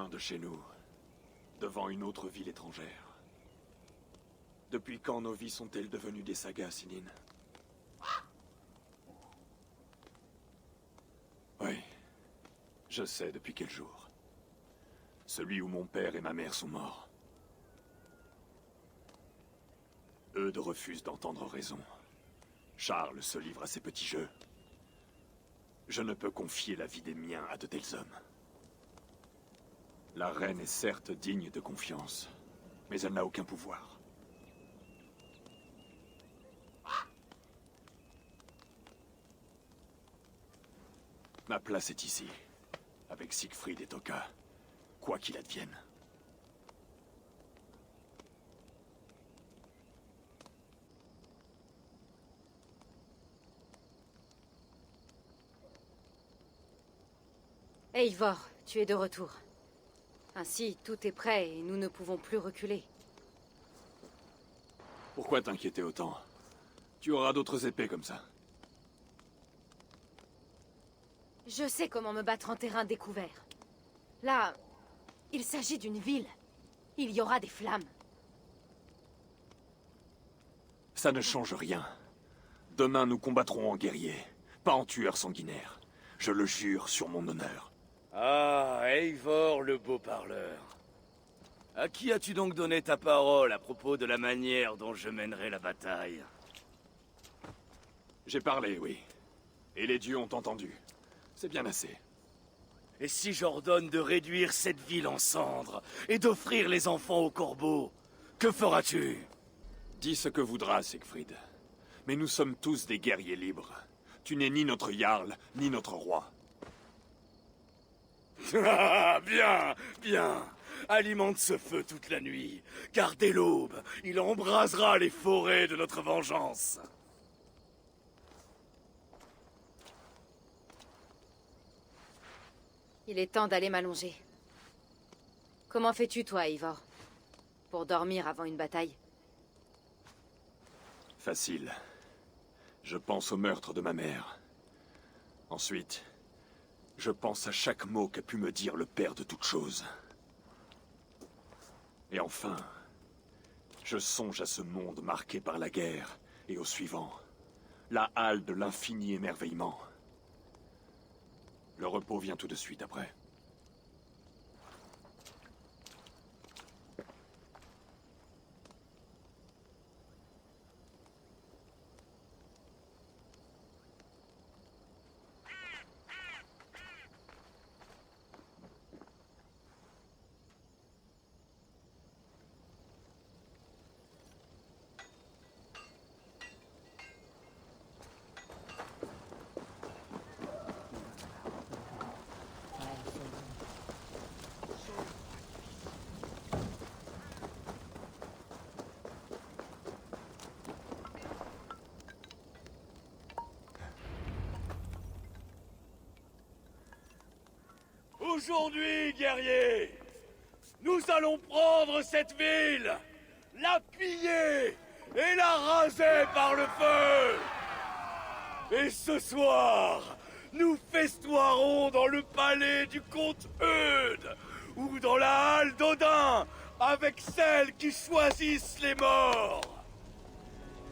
loin de chez nous, devant une autre ville étrangère. Depuis quand nos vies sont-elles devenues des sagas, Sinine? Oui, je sais depuis quel jour. Celui où mon père et ma mère sont morts. Eudes refuse d'entendre raison. Charles se livre à ses petits jeux. Je ne peux confier la vie des miens à de tels hommes. La reine est certes digne de confiance, mais elle n'a aucun pouvoir. Ma place est ici, avec Siegfried et Toka, quoi qu'il advienne. Eivor, tu es de retour. Ainsi, tout est prêt et nous ne pouvons plus reculer. Pourquoi t'inquiéter autant? Tu auras d'autres épées comme ça. Je sais comment me battre en terrain découvert. Là, il s'agit d'une ville. Il y aura des flammes. Ça ne change rien. Demain, nous combattrons en guerriers, pas en tueurs sanguinaires. Je le jure sur mon honneur. Ah, Eivor, le beau parleur. À qui as-tu donc donné ta parole à propos de la manière dont je mènerai la bataille? J'ai parlé, oui. Et les dieux ont entendu. C'est bien assez. Et si j'ordonne de réduire cette ville en cendres et d'offrir les enfants aux corbeaux, que feras-tu? Dis ce que voudras, Siegfried. Mais nous sommes tous des guerriers libres. Tu n'es ni notre jarl, ni notre roi. Ah, bien, bien. Alimente ce feu toute la nuit, car dès l'aube, il embrasera les forêts de notre vengeance. Il est temps d'aller m'allonger. Comment fais-tu, toi, Eivor? Pour dormir avant une bataille? Facile. Je pense au meurtre de ma mère. Ensuite, je pense à chaque mot qu'a pu me dire le père de toutes choses. Et enfin, je songe à ce monde marqué par la guerre et au suivant, la halle de l'infini émerveillement. Le repos vient tout de suite après. Aujourd'hui, guerriers, nous allons prendre cette ville, la piller et la raser par le feu. Et ce soir, nous festoierons dans le palais du comte Eudes ou dans la halle d'Odin avec celles qui choisissent les morts.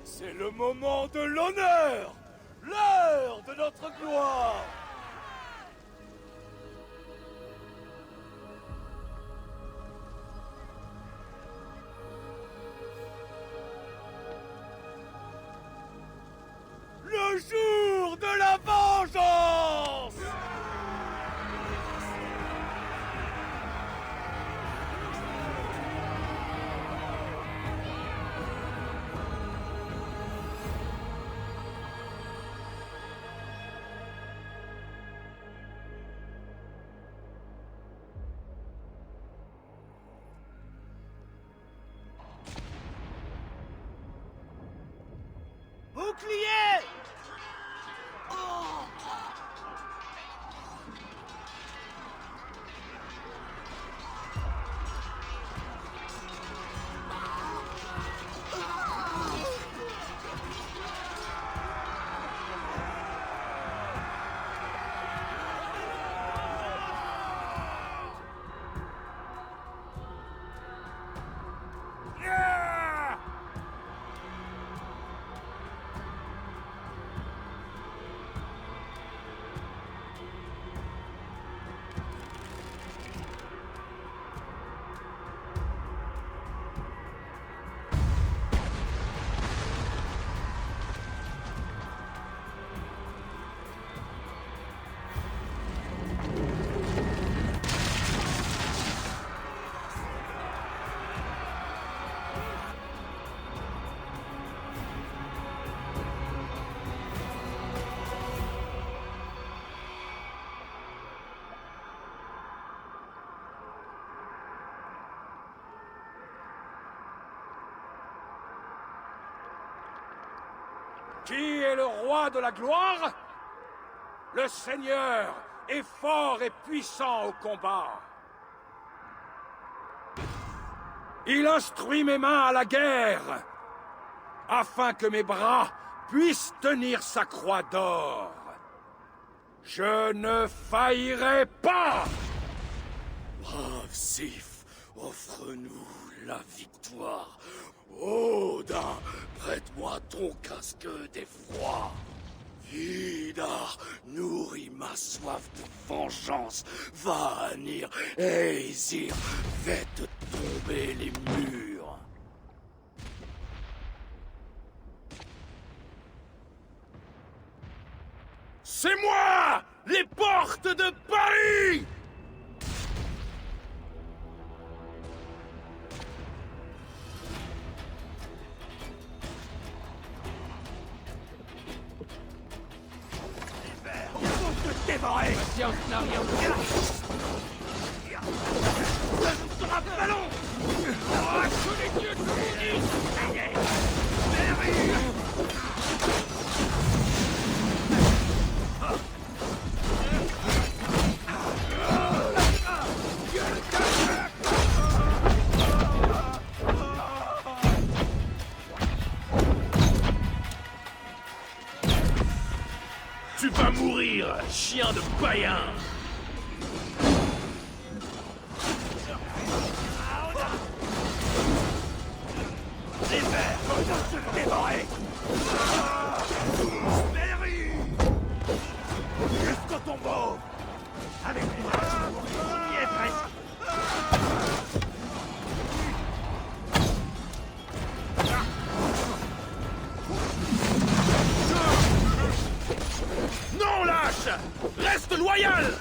C'est le moment de l'honneur, l'heure de notre gloire. Le jour de la vengeance! Qui est le roi de la gloire? Le Seigneur est fort et puissant au combat. Il instruit mes mains à la guerre, afin que mes bras puissent tenir sa croix d'or. Je ne faillirai pas! Brave Sif, offre-nous la victoire. Odin, prête-moi ton casque d'effroi. Vidar, nourris ma soif de vengeance. Vanir, Aesir, faites tomber les murs. C'est moi! Les portes de Paris! Dévoré! Patience n'a rien de bien. Ce sera pas long! Que les dieux te bénissent! Tu vas mourir, chien de païen! Les vers vont te dévorer! Berry! Jusqu'au tombeau! Avec moi, on y est presque! Non, lâche! Reste loyal!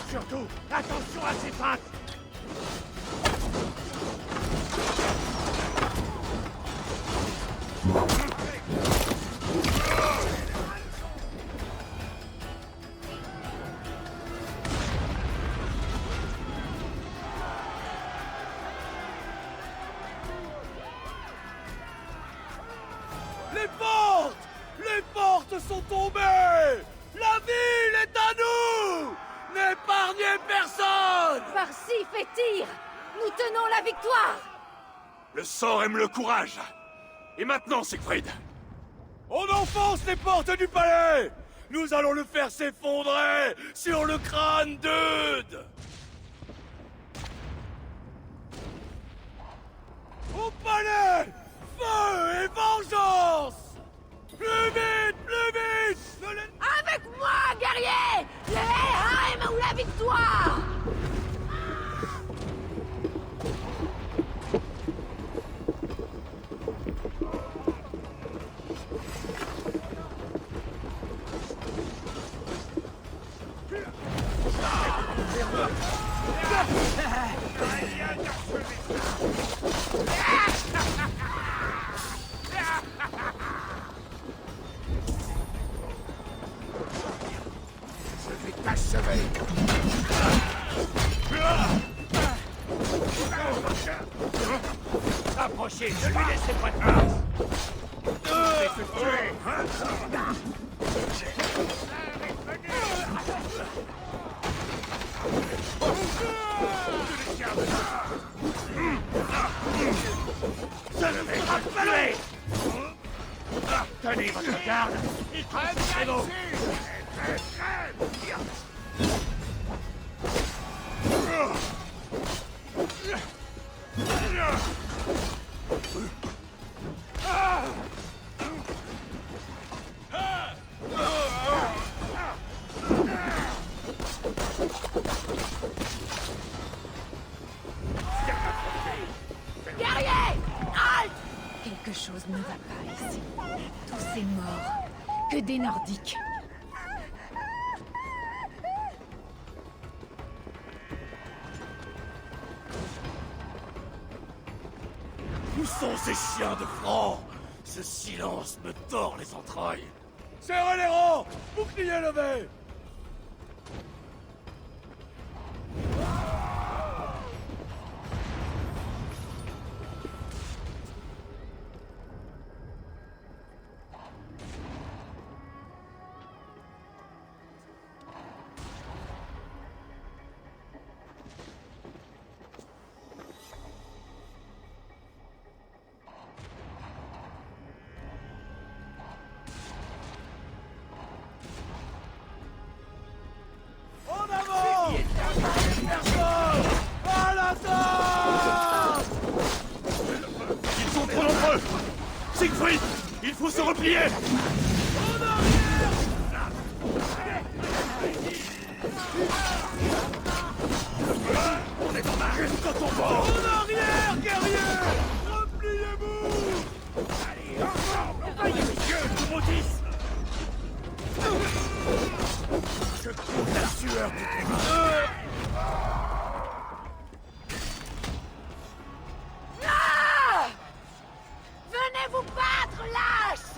Surtout, attention à ces pattes! Les portes! Les portes sont tombées! La ville est à nous! N'épargnez personne! Par Sif et Tyr, nous tenons la victoire! Le sort aime le courage. Et maintenant, Siegfried? On enfonce les portes du palais! Nous allons le faire s'effondrer sur le crâne d'Eudes! Au palais! Feu et vengeance! Plus vite! Plus vite! Avec moi, guerrier! Le Helheim ou la victoire! Je vais t'achever! Approchez, ne lui laissez pas de place! Je vais te tuer! Je ne vais pas tuer! Tenez votre garde! C'est bon! Guerrier! Halte! Quelque chose ne va pas ici. Tous ces morts. Que des Nordiques. Où sont ces chiens de franc? Ce silence me tord les entrailles. Serrez les rangs! Bouclier levé! En avant! Personne! À l'attaque! Ils sont trop nombreux! Siegfried! Il faut se replier! En arrière! On est en arrêt quand on va! En arrière, guerrier! Repliez-vous! Allez, messieurs, je vous maudisse! Je compte la sueur de tes mains! Ah! Venez vous battre, lâche!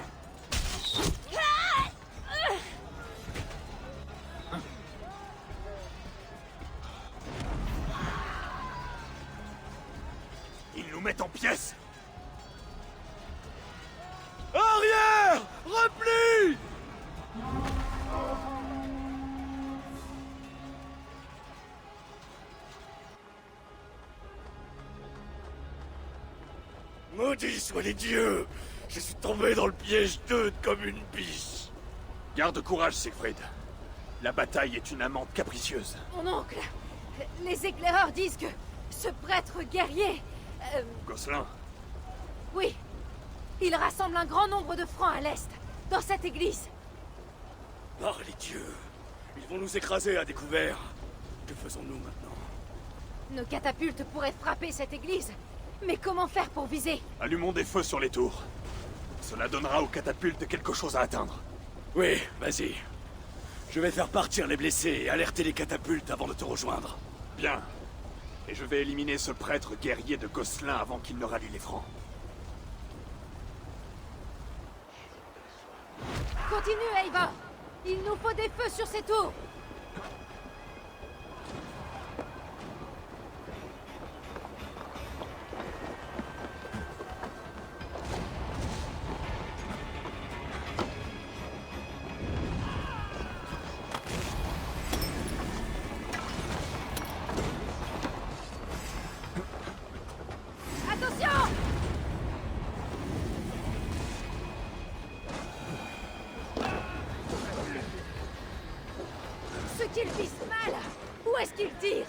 Ils nous mettent en pièces! Arrière! Repli! Maudits soient les dieux! Je suis tombé dans le piège d'Eudes comme une biche! Garde courage, Siegfried. La bataille est une amante capricieuse. Mon oncle, les éclaireurs disent que ce prêtre guerrier... Gosselin, oui, il rassemble un grand nombre de francs à l'est, dans cette église. Par les dieux! Ils vont nous écraser à découvert! Que faisons-nous maintenant? Nos catapultes pourraient frapper cette église. Mais comment faire pour viser? allumons des feux sur les tours. Cela donnera aux catapultes quelque chose à atteindre. Oui, vas-y. Je vais faire partir les blessés et alerter les catapultes avant de te rejoindre. Bien. Et je vais éliminer ce prêtre guerrier de Gosselin avant qu'il ne rallie les francs. Continue, Eivor. Il nous faut des feux sur ces tours. Attention! Ce qu'il vise mal, où est-ce qu'il tire?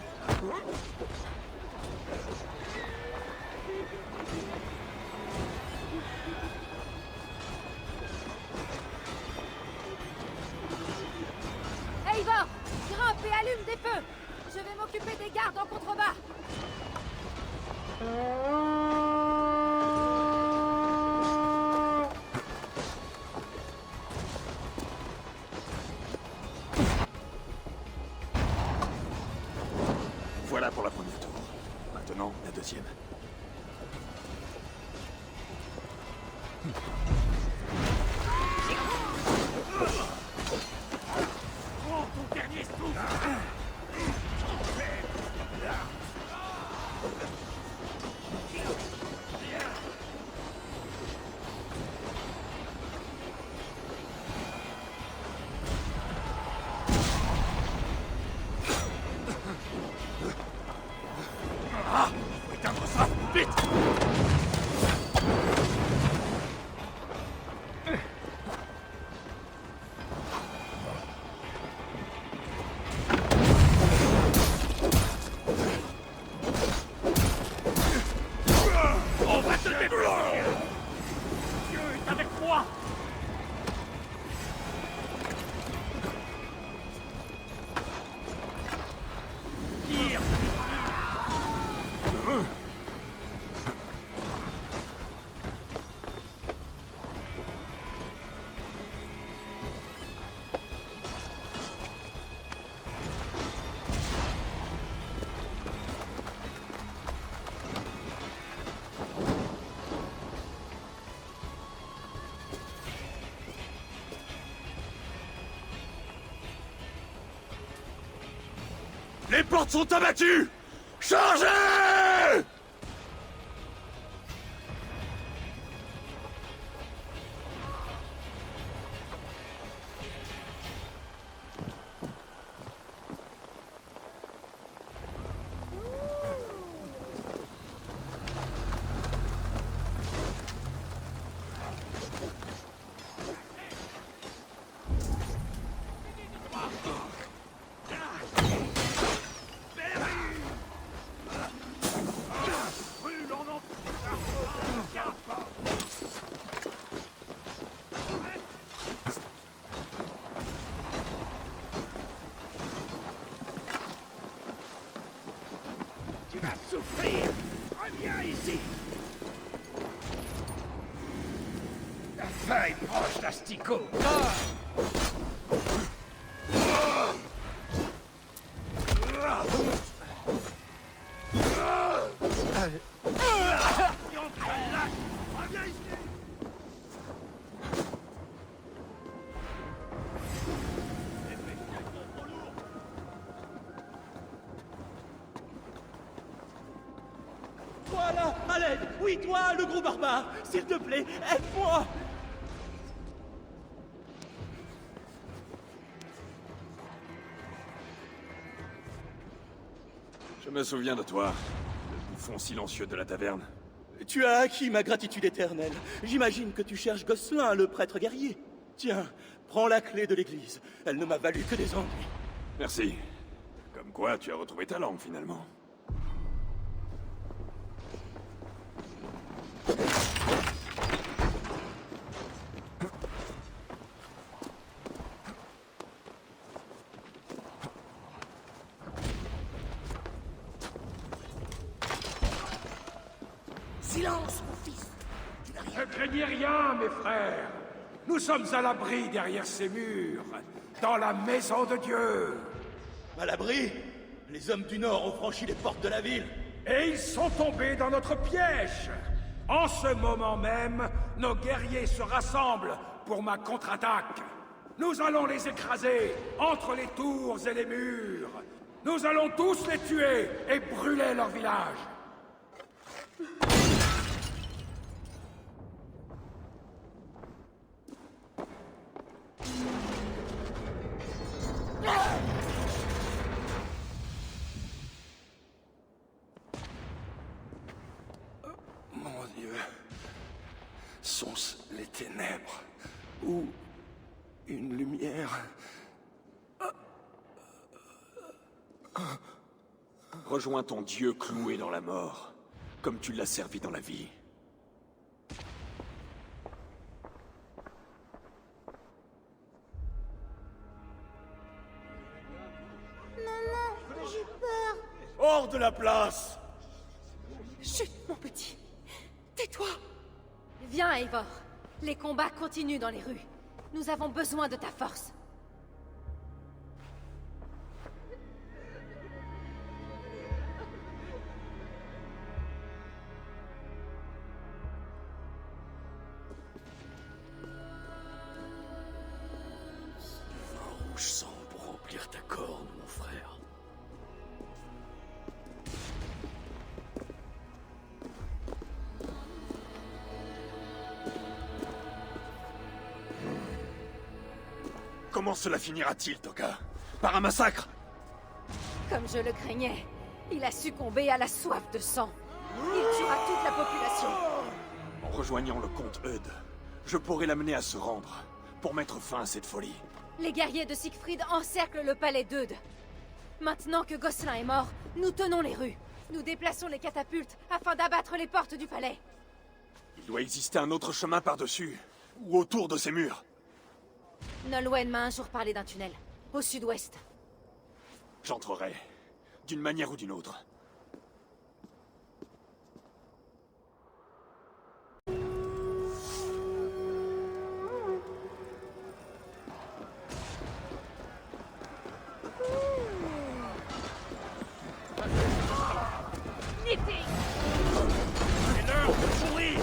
Eivor, grimpe et allume des feux. Je vais m'occuper des gardes en contrebas. Voilà pour la première tour. Maintenant, la deuxième. Prends ton dernier souffle! Ah! Faut éteindre ça! Vite! Les portes sont abattues! Chargez! Souffrir! Reviens ici! La fin est proche, l'asticot! Toi là, à l'aide! Oui, toi, le gros barbare! S'il te plaît, aide-moi! Je me souviens de toi, le bouffon silencieux de la taverne. Tu as acquis ma gratitude éternelle. J'imagine que tu cherches Gosselin, le prêtre guerrier. Tiens, prends la clé de l'église. Elle ne m'a valu que des ennuis. Merci. Comme quoi, tu as retrouvé ta langue, finalement. Silence, mon fils! Tu n'as rien. Ne craignez rien, mes frères. Nous sommes à l'abri derrière ces murs, dans la maison de Dieu. À l'abri, les hommes du Nord ont franchi les portes de la ville. Et ils sont tombés dans notre piège. En ce moment même, nos guerriers se rassemblent pour ma contre-attaque. Nous allons les écraser entre les tours et les murs. Nous allons tous les tuer et brûler leur village. Mon Dieu. Sont-ce les ténèbres? Ou une lumière? Rejoins ton Dieu cloué dans la mort, comme tu l'as servi dans la vie. Maman, j'ai peur. Hors de la place! Chut, mon petit. Tais-toi. Viens, Eivor. Les combats continuent dans les rues. Nous avons besoin de ta force. Un rouge sang pour remplir ta corne, mon frère. Comment cela finira-t-il, Toka? Par un massacre? Comme je le craignais, il a succombé à la soif de sang. Il tuera toute la population. En rejoignant le comte Eudes, je pourrais l'amener à se rendre, pour mettre fin à cette folie. Les guerriers de Siegfried encerclent le palais d'Eudes. Maintenant que Gosselin est mort, nous tenons les rues. Nous déplaçons les catapultes afin d'abattre les portes du palais. Il doit exister un autre chemin par-dessus, ou autour de ces murs. Nolwenn m'a un jour parlé d'un tunnel, au sud-ouest. J'entrerai, d'une manière ou d'une autre. C'est l'heure de mourir!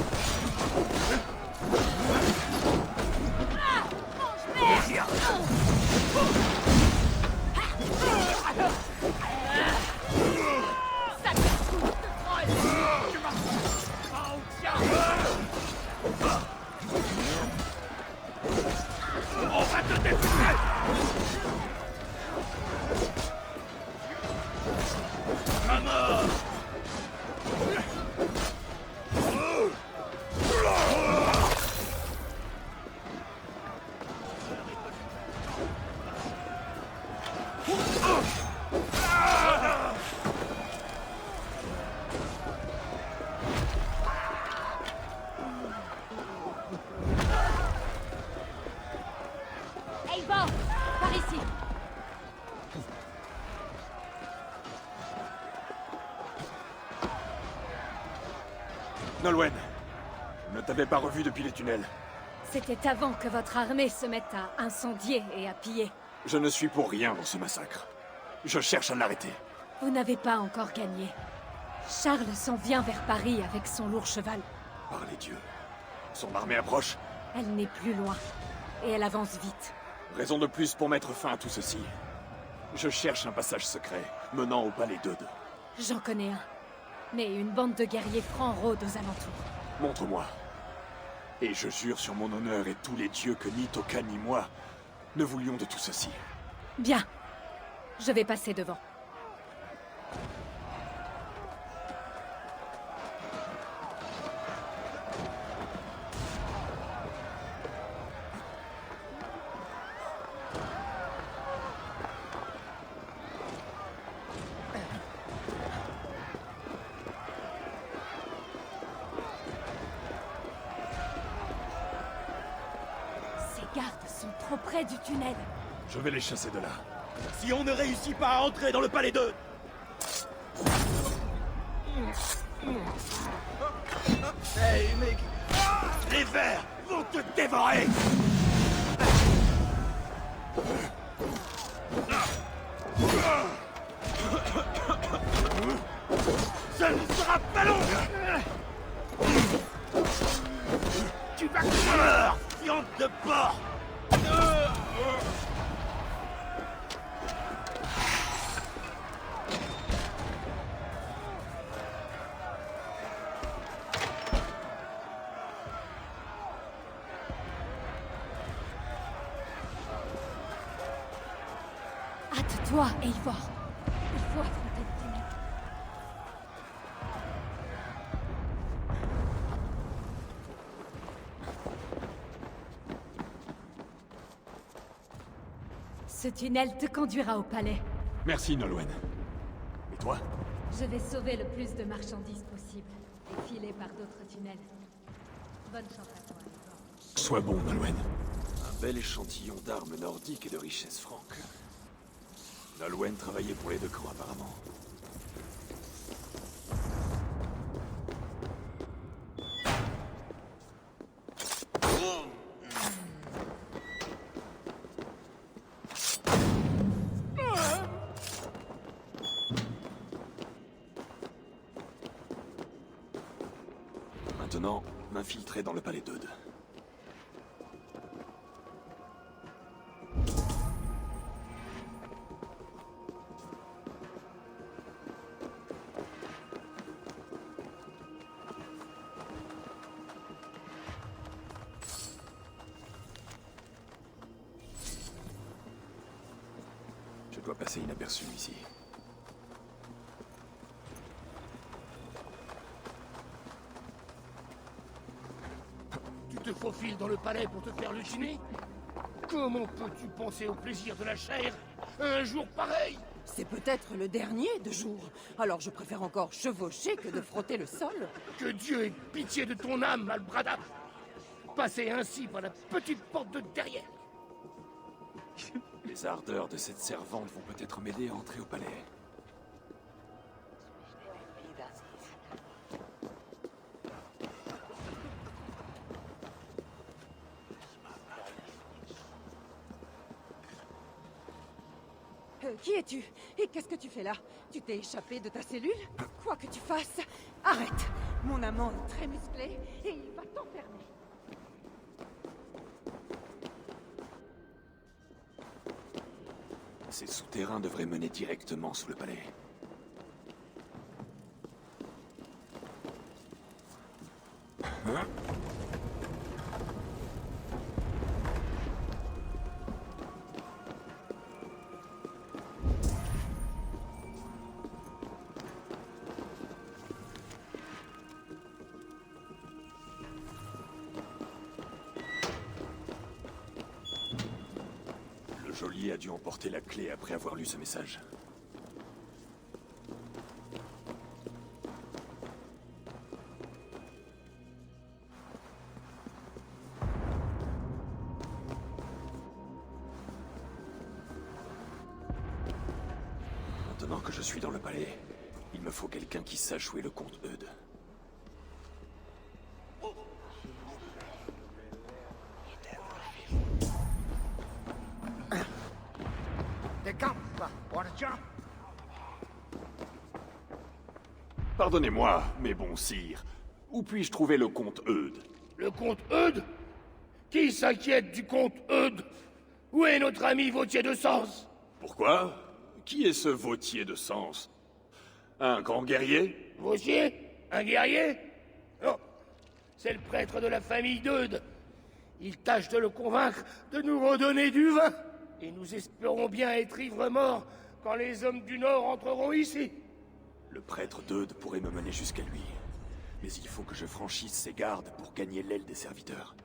Nolwenn, je ne t'avais pas revu depuis les tunnels. C'était avant que votre armée se mette à incendier et à piller. Je ne suis pour rien dans ce massacre. Je cherche à l'arrêter. Vous n'avez pas encore gagné. Charles s'en vient vers Paris avec son lourd cheval. Par les dieux. Son armée approche. Elle n'est plus loin. Et elle avance vite. Raison de plus pour mettre fin à tout ceci. Je cherche un passage secret menant au palais d'Eudes. J'en connais un. Mais une bande de guerriers francs rôde aux alentours. Montre-moi. Et je jure sur mon honneur et tous les dieux que ni Toka ni moi ne voulions de tout ceci. Bien. Je vais passer devant. Ces gardes sont trop près du tunnel. Je vais les chasser de là. Si on ne réussit pas à entrer dans le palais d'Eudes... Hey, mec! Les vers vont te dévorer! Ça ne sera pas long! Tu vas crever, fiente de porc! Hâte-toi, Eivor. Il faut affronter le tunnel. Ce tunnel te conduira au palais. Merci, Nolwenn. Et toi? Je vais sauver le plus de marchandises possible et filer par d'autres tunnels. Bonne chance à toi, Eivor. Sois bon, Nolwenn. Un bel échantillon d'armes nordiques et de richesses franques. Nolwenn travaillait pour les deux camps, apparemment. Maintenant, m'infiltrer dans le palais d'Eudes. Je dois passer inaperçu ici. Tu te faufiles dans le palais pour te faire luciner? Comment peux-tu penser au plaisir de la chair un jour pareil? C'est peut-être le dernier de jour. Alors je préfère encore chevaucher que de frotter le sol. Que Dieu ait pitié de ton âme, Albrada! Passer ainsi par la petite porte de derrière. Les ardeurs de cette servante vont peut-être m'aider à entrer au palais. Qui es-tu? Et qu'est-ce que tu fais là? Tu t'es échappé de ta cellule? Quoi que tu fasses, arrête! Mon amant est très musclé et il va t'enfermer. Ces souterrains devraient mener directement sous le palais. Hein? Le geôlier a dû emporter la clé après avoir lu ce message. Maintenant que je suis dans le palais, il me faut quelqu'un qui sache jouer le comte Eudes. Pardonnez-moi, mes bons sires. Où puis-je trouver le comte Eudes? Le comte Eudes? Qui s'inquiète du comte Eudes? Où est notre ami Vautier de Sens? Pourquoi? Qui est ce Vautier de Sens? Un grand guerrier? Vautier? Un guerrier? Non. C'est le prêtre de la famille d'Eudes. Il tâche de le convaincre de nous redonner du vin. Et nous espérons bien être ivres morts quand les hommes du Nord entreront ici. Le prêtre d'Eudes pourrait me mener jusqu'à lui. Mais il faut que je franchisse ses gardes pour gagner l'aile des serviteurs.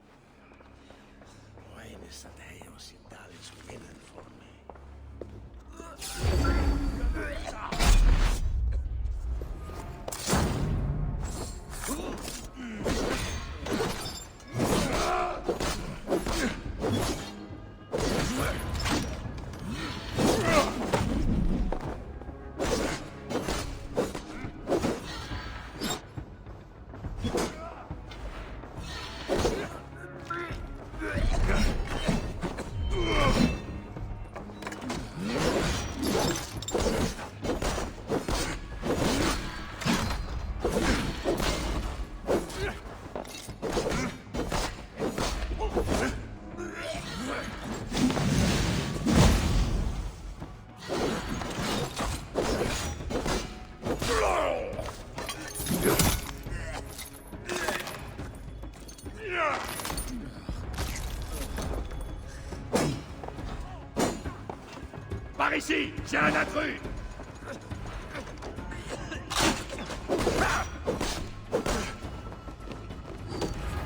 Par ici, j'ai un intrus.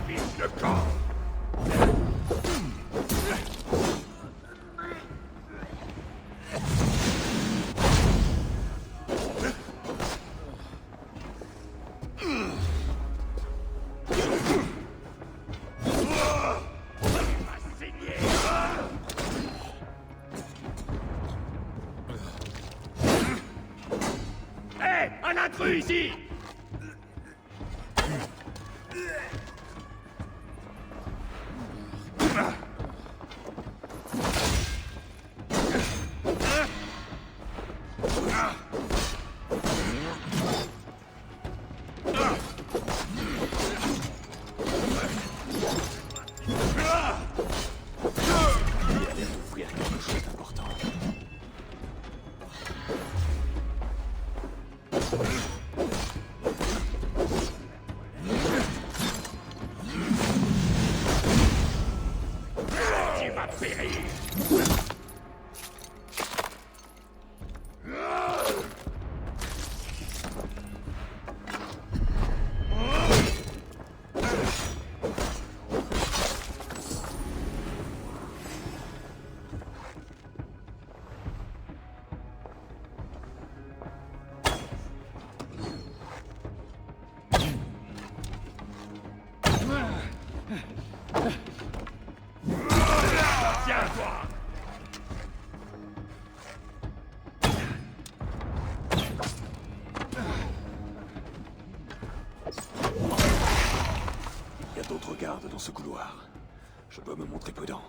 Vise le camp. Un intrus ici! Il a l'air d'ouvrir quelque chose d'important. Tu vas périr! Tiens-toi! Il y a d'autres gardes dans ce couloir. Je dois me montrer prudent.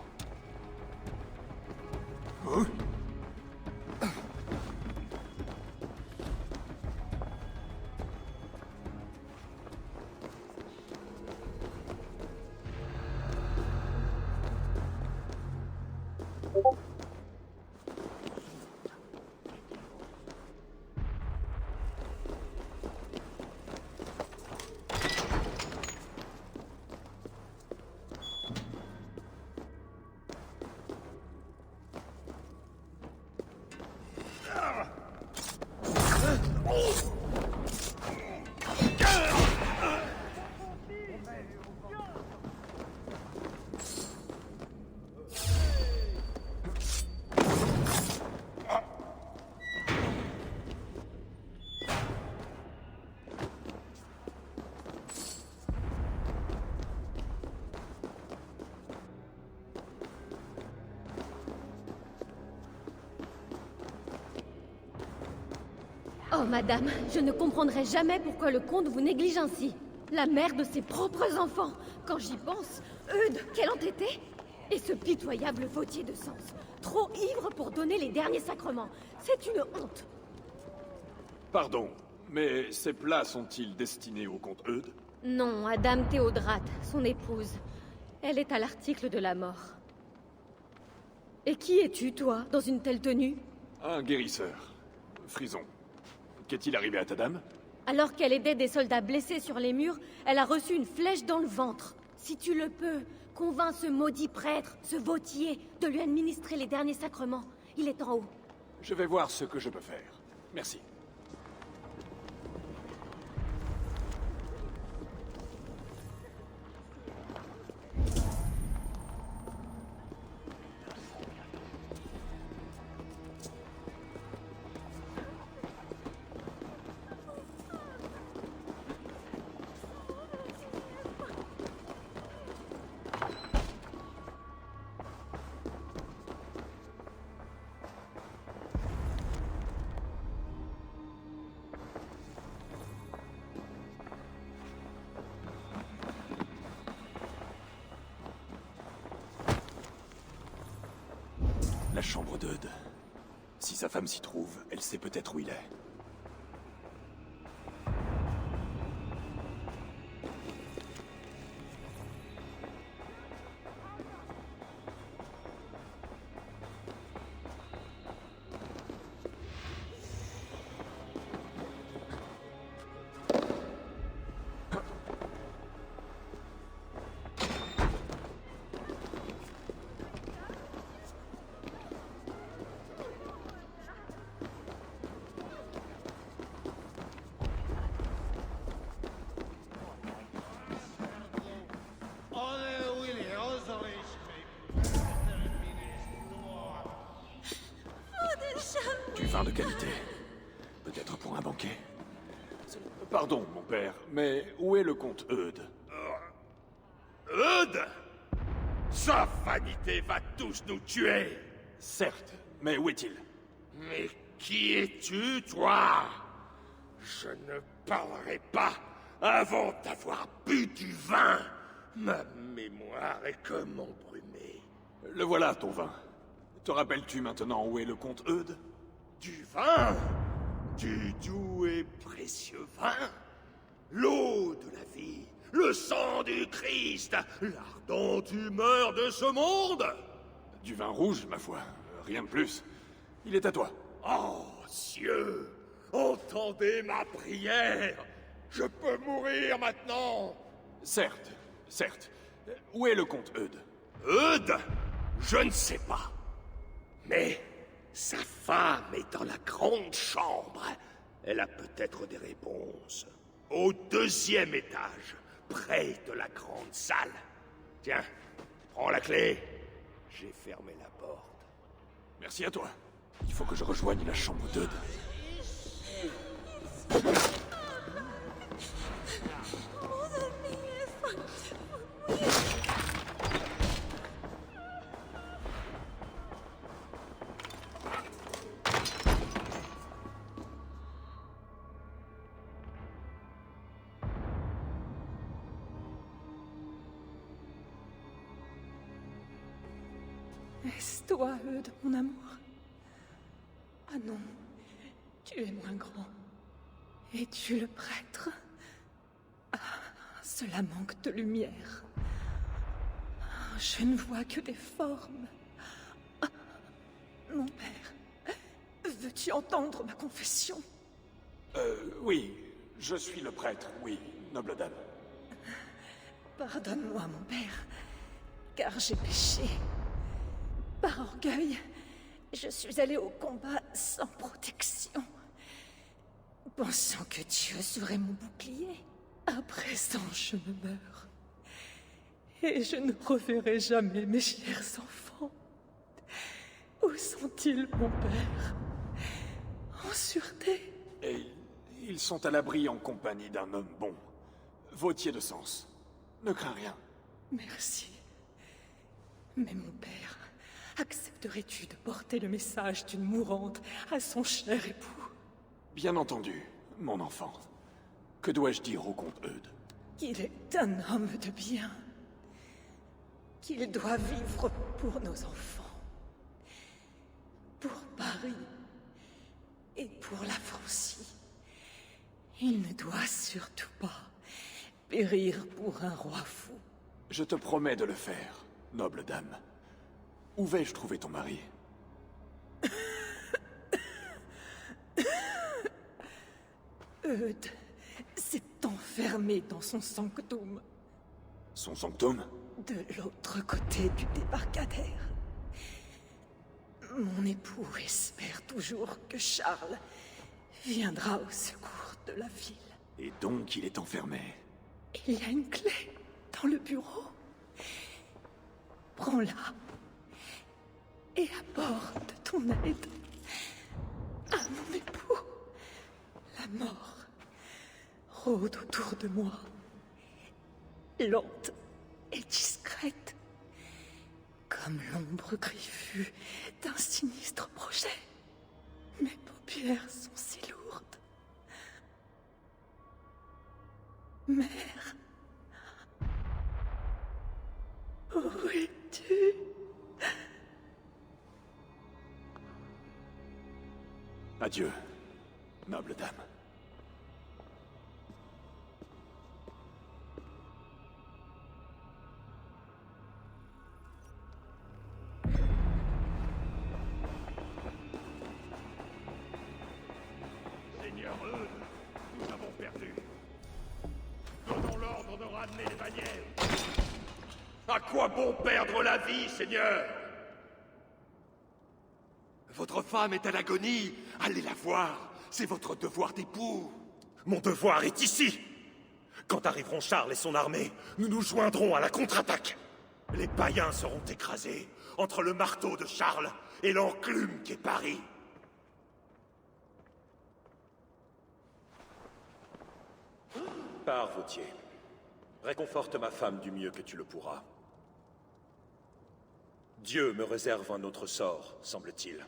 Oh, madame, je ne comprendrai jamais pourquoi le comte vous néglige ainsi. La mère de ses propres enfants. Quand j'y pense, Eudes, quel entêté! Et ce pitoyable Vautier de Sens. Trop ivre pour donner les derniers sacrements. C'est une honte. Pardon, mais ces plats sont-ils destinés au comte Eudes? Non, à Dame Théodrate, son épouse. Elle est à l'article de la mort. Et qui es-tu, toi, dans une telle tenue? Un guérisseur. Frison. Qu'est-il arrivé à ta dame? Alors qu'elle aidait des soldats blessés sur les murs, elle a reçu une flèche dans le ventre. Si tu le peux, convainc ce maudit prêtre, ce vautier, de lui administrer les derniers sacrements. Il est en haut. Je vais voir ce que je peux faire. Merci. La chambre d'Eudes. Si sa femme s'y trouve, elle sait peut-être où il est. Du vin de qualité. Peut-être pour un banquet. Pardon, mon père, mais où est le comte Eudes? Eudes? Sa vanité va tous nous tuer. Certes, mais où est-il? Mais qui es-tu, toi? Je ne parlerai pas avant d'avoir bu du vin. Ma mémoire est comme embrumée. Le voilà, ton vin. Te rappelles-tu maintenant où est le comte Eudes? Du vin? Du doux et précieux vin? L'eau de la vie, le sang du Christ, l'ardente humeur de ce monde? Du vin rouge, ma foi. Rien de plus. Il est à toi. Oh, cieux, entendez ma prière. Je peux mourir maintenant. Certes, certes. Où est le comte Eudes? Eudes? Je ne sais pas. Mais sa femme est dans la grande chambre. Elle a peut-être des réponses. Au 2e étage, près de la grande salle. Tiens, prends la clé. J'ai fermé la porte. Merci à toi. Il faut que je rejoigne la chambre d'Eudes. Est-ce toi, Eudes, mon amour? Ah non, tu es moins grand. Es-tu le prêtre? Ah, cela manque de lumière. Ah, je ne vois que des formes. Ah, mon père, veux-tu entendre ma confession? Oui, je suis le prêtre, oui, noble dame. Pardonne-moi, mon père, car j'ai péché. Par orgueil, je suis allée au combat sans protection, pensant que Dieu serait mon bouclier. À présent, je me meurs. Et je ne reverrai jamais mes chers enfants. Où sont-ils, mon père? En sûreté? Et ils sont à l'abri en compagnie d'un homme bon. Vautier de Sens. Ne crains rien. Merci. Mais mon père, accepterais-tu de porter le message d'une mourante à son cher époux? Bien entendu, mon enfant. Que dois-je dire au comte Eudes? Qu'il est un homme de bien. Qu'il doit vivre pour nos enfants. mari. Et pour la Francie, il ne doit surtout pas périr pour un roi fou. Je te promets de le faire, noble dame. Où vais-je trouver ton mari? Eudes s'est enfermé dans son sanctum, Son sanctum? de l'autre côté du débarcadère. Mon époux espère toujours que Charles viendra au secours de la ville. Et donc il est enfermé. Il y a une clé dans le bureau. Prends-la et apporte ton aide à mon époux. La mort rôde autour de moi, lente et discrète, comme l'ombre griffue d'un sinistre projet. Mes paupières sont si lourdes. Mère, où es-tu? Adieu, noble dame. Seigneur Eudes, nous avons perdu. Donnons l'ordre de ramener les bannières. À quoi bon perdre la vie, Seigneur? Votre femme est à l'agonie. Allez la voir. C'est votre devoir d'époux. Mon devoir est ici. Quand arriveront Charles et son armée, nous nous joindrons à la contre-attaque. Les païens seront écrasés entre le marteau de Charles et l'enclume qu'est Paris. Pars, Vautier. Réconforte ma femme du mieux que tu le pourras. Dieu me réserve un autre sort, semble-t-il.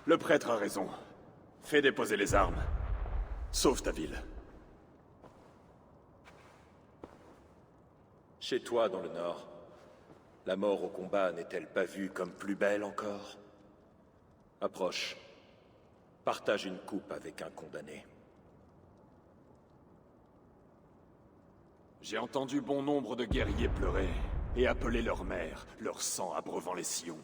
Le prêtre a raison. Fais déposer les armes. Sauve ta ville. Chez toi, dans le Nord, la mort au combat n'est-elle pas vue comme plus belle encore? Approche. Partage une coupe avec un condamné. J'ai entendu bon nombre de guerriers pleurer et appeler leur mère, leur sang abreuvant les sillons.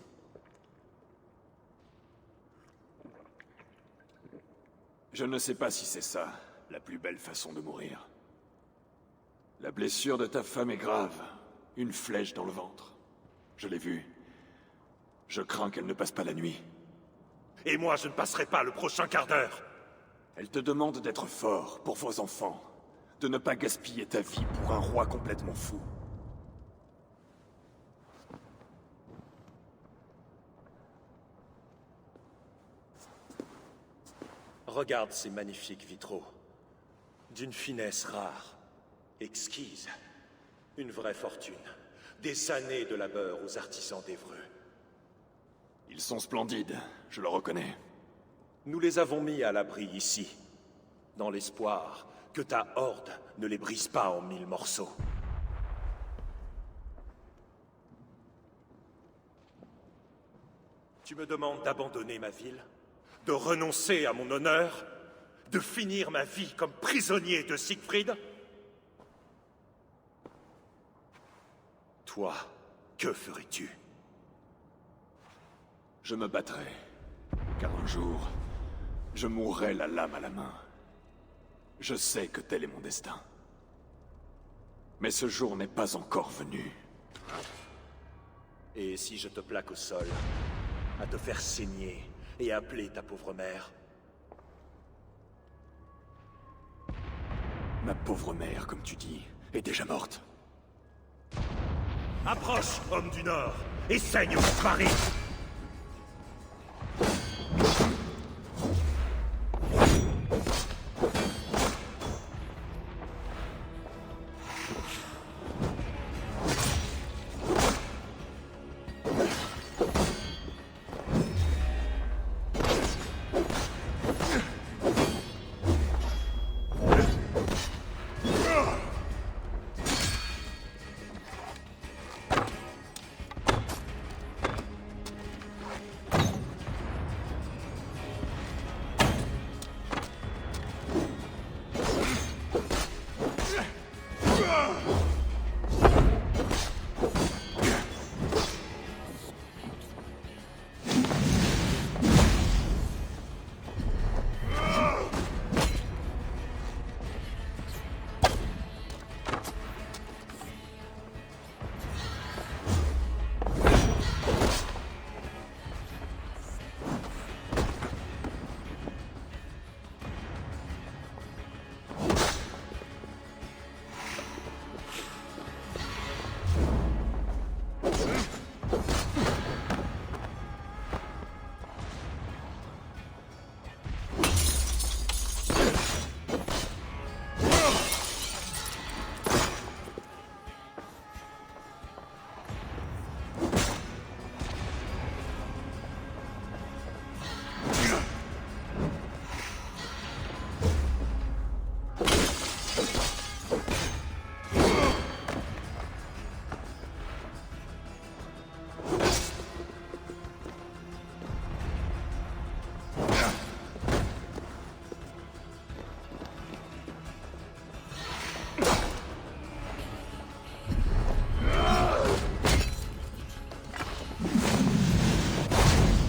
Je ne sais pas si c'est ça, la plus belle façon de mourir. La blessure de ta femme est grave. Une flèche dans le ventre. Je l'ai vue. Je crains qu'elle ne passe pas la nuit. Et moi, je ne passerai pas le prochain quart d'heure. Elle te demande d'être fort pour vos enfants. De ne pas gaspiller ta vie pour un roi complètement fou. Regarde ces magnifiques vitraux. D'une finesse rare, exquise. Une vraie fortune. Des années de labeur aux artisans d'Évreux. Ils sont splendides, je le reconnais. Nous les avons mis à l'abri ici, dans l'espoir que ta horde ne les brise pas en 1000 morceaux. Tu me demandes d'abandonner ma ville, de renoncer à mon honneur, de finir ma vie comme prisonnier de Siegfried? Toi, que ferais-tu? Je me battrai, car un jour, je mourrai la lame à la main. Je sais que tel est mon destin. Mais ce jour n'est pas encore venu. Et si je te plaque au sol, à te faire saigner et appeler ta pauvre mère? Ma pauvre mère, comme tu dis, est déjà morte. Approche, homme du Nord, et saigne pour Paris!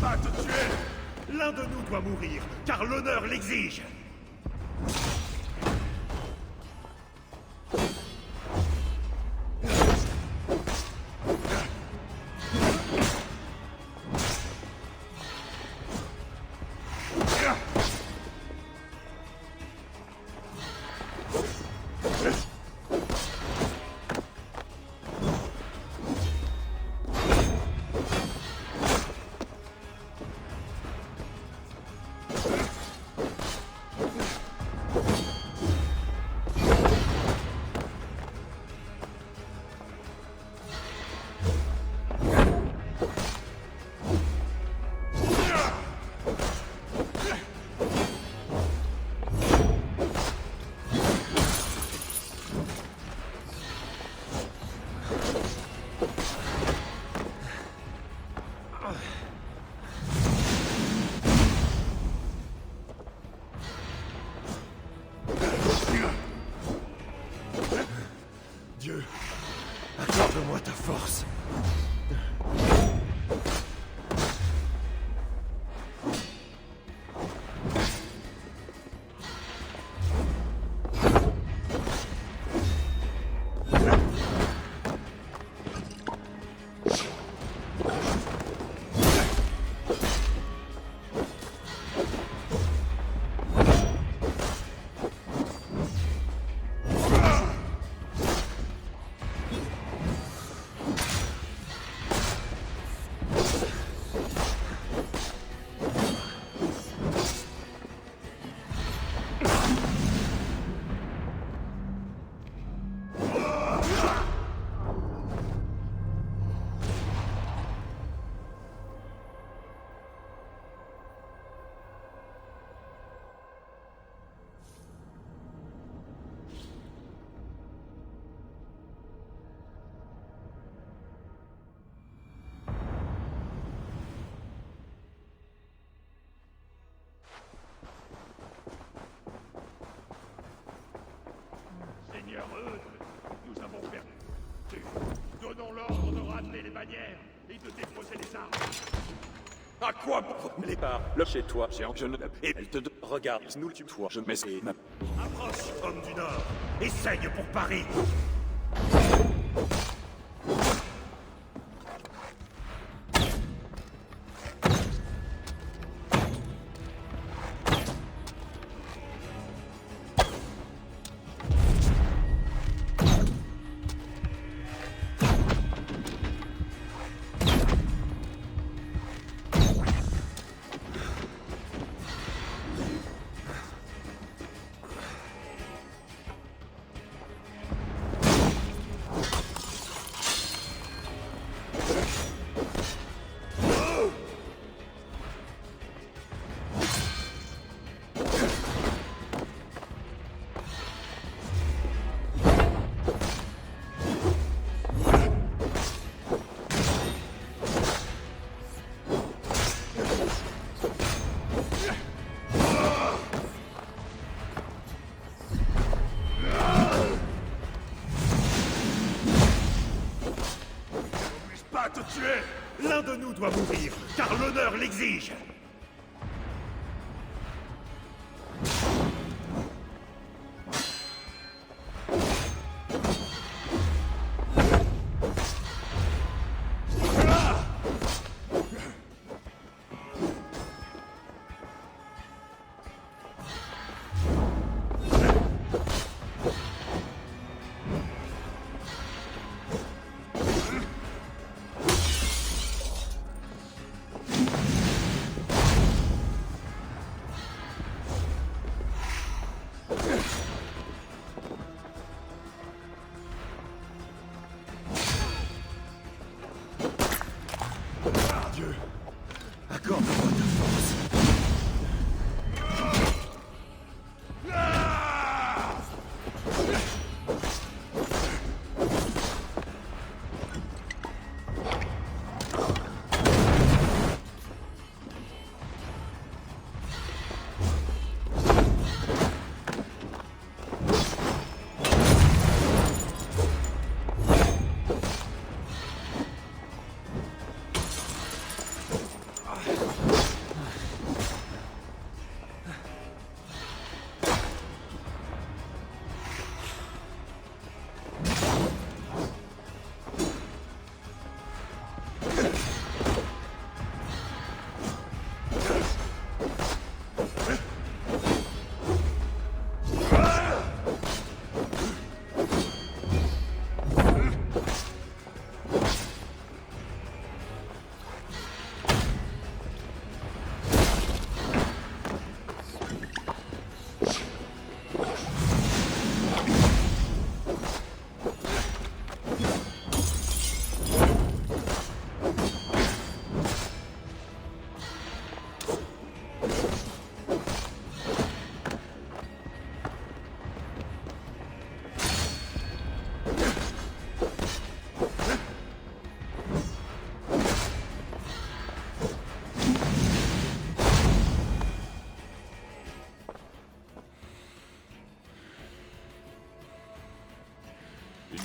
Pas te tuer! L'un de nous doit mourir, car l'honneur l'exige! Dieu, accorde-moi ta force. Seigneur Eudes, nous avons perdu. Donnons l'ordre de ramener les bannières et de déposer les armes. À quoi les pas le chez toi, Je ne... et elle te regarde, nous tu toi, je m'essaie. Approche, homme du Nord, et saigne pour Paris. Pas te tuer! L'un de nous doit mourir, car l'honneur l'exige! Dieu, accorde-moi ta force.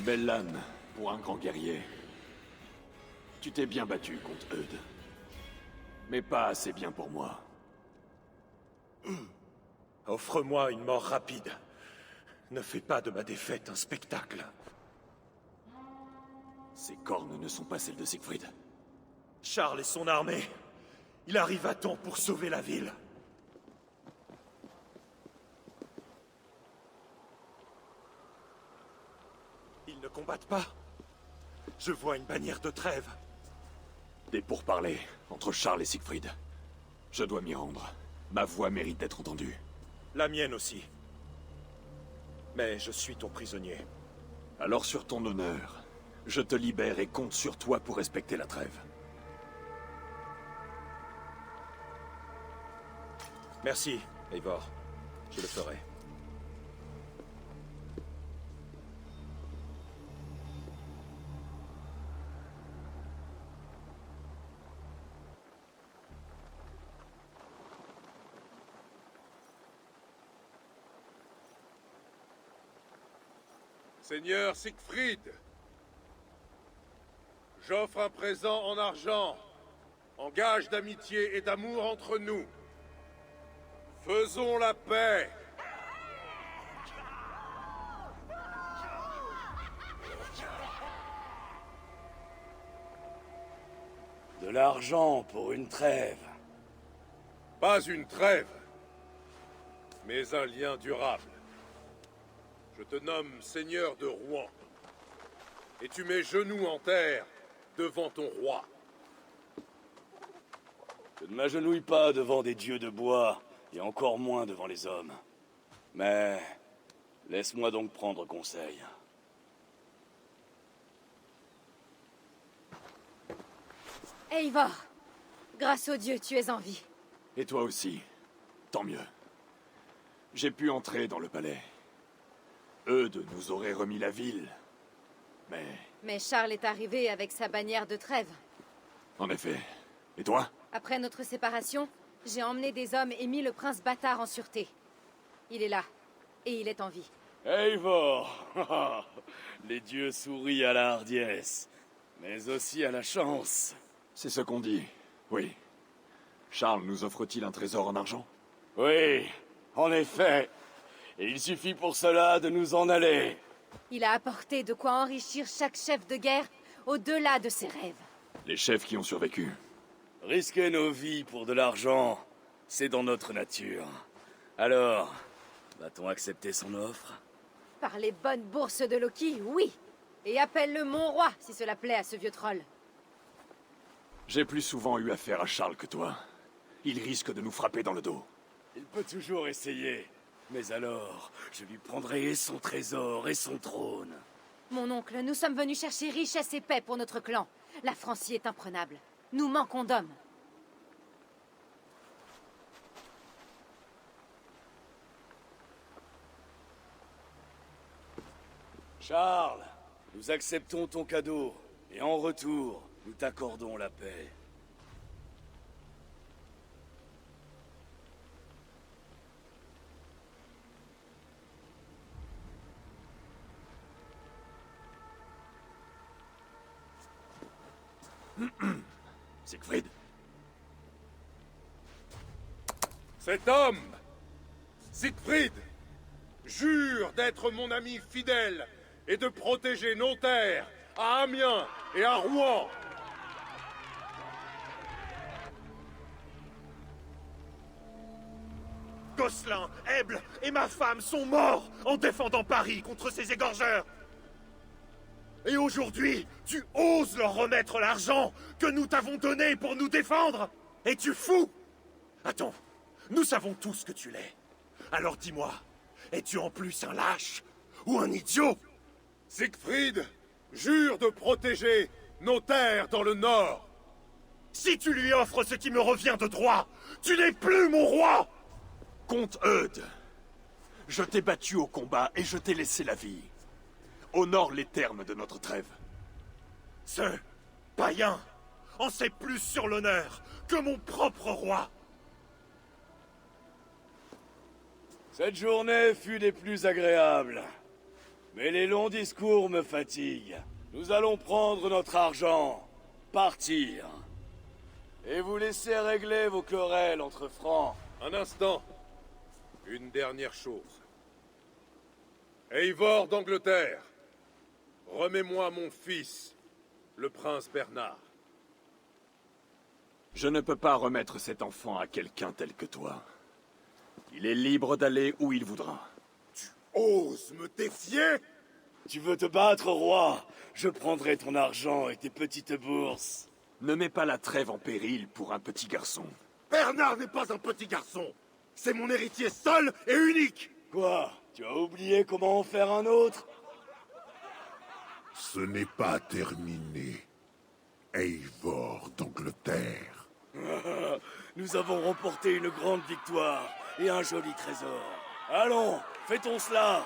Belle lame pour un grand guerrier. Tu t'es bien battu contre Eudes. Mais pas assez bien pour moi. Offre-moi une mort rapide. Ne fais pas de ma défaite un spectacle. Ces cornes ne sont pas celles de Siegfried. Charles et son armée. Il arrive à temps pour sauver la ville. Ils ne combattent pas. Je vois une bannière de trêve. Des pourparlers entre Charles et Siegfried. Je dois m'y rendre. Ma voix mérite d'être entendue. La mienne aussi. Mais je suis ton prisonnier. Alors sur ton honneur, je te libère et compte sur toi pour respecter la trêve. Merci, Eivor. Je le ferai. Seigneur Siegfried, j'offre un présent en argent, en gage d'amitié et d'amour entre nous. Faisons la paix. De l'argent pour une trêve. Pas une trêve, mais un lien durable. Je te nomme seigneur de Rouen, et tu mets genoux en terre devant ton roi. Je ne m'agenouille pas devant des dieux de bois, et encore moins devant les hommes. Mais laisse-moi donc prendre conseil. Eivor, grâce au dieu, tu es en vie. Et toi aussi. Tant mieux. J'ai pu entrer dans le palais. Eudes nous aurait remis la ville. Mais Charles est arrivé avec sa bannière de trêve. en effet. Et toi? Après notre séparation, j'ai emmené des hommes et mis le prince bâtard en sûreté. Il est là, et il est en vie. Eivor! Les dieux sourient à la hardiesse, mais aussi à la chance. C'est ce qu'on dit, oui. Charles nous offre-t-il un trésor en argent? Oui, en effet. Et il suffit pour cela de nous en aller. Il a apporté de quoi enrichir chaque chef de guerre au-delà de ses rêves. Les chefs qui ont survécu. Risquer nos vies pour de l'argent, c'est dans notre nature. Alors, va-t-on accepter son offre? Par les bonnes bourses de Loki, oui. Et appelle-le mon roi, si cela plaît à ce vieux troll. J'ai plus souvent eu affaire à Charles que toi. Il risque de nous frapper dans le dos. Il peut toujours essayer. Mais alors, je lui prendrai son trésor et son trône. Mon oncle, nous sommes venus chercher richesse et paix pour notre clan. La Francie est imprenable. Nous manquons d'hommes. Charles, nous acceptons ton cadeau. Et en retour, nous t'accordons la paix. Siegfried? Cet homme, Siegfried, jure d'être mon ami fidèle et de protéger nos terres à Amiens et à Rouen. Gosselin, Eble et ma femme sont morts en défendant Paris contre ces égorgeurs. Et aujourd'hui, tu oses leur remettre l'argent que nous t'avons donné pour nous défendre? Es-tu fou? Attends, nous savons tous que tu l'es. Alors dis-moi, es-tu en plus un lâche ou un idiot? Siegfried jure de protéger nos terres dans le nord. Si tu lui offres ce qui me revient de droit, tu n'es plus mon roi! Comte Eudes, je t'ai battu au combat et je t'ai laissé la vie. Honore les termes de notre trêve. Ce païen en sait plus sur l'honneur que mon propre roi. Cette journée fut des plus agréables. Mais les longs discours me fatiguent. Nous allons prendre notre argent, partir, et vous laisser régler vos querelles entre francs. Un instant. Une dernière chose. Eivor d'Angleterre, remets-moi mon fils, le prince Bernard. Je ne peux pas remettre cet enfant à quelqu'un tel que toi. Il est libre d'aller où il voudra. Ose me défier? Tu veux te battre, roi? Je prendrai ton argent et tes petites bourses. Ne mets pas la trêve en péril pour un petit garçon. Bernard n'est pas un petit garçon. C'est mon héritier seul et unique. Quoi? Tu as oublié comment en faire un autre? Ce n'est pas terminé. Eivor d'Angleterre. Nous avons remporté une grande victoire et un joli trésor. Allons, fêtons cela!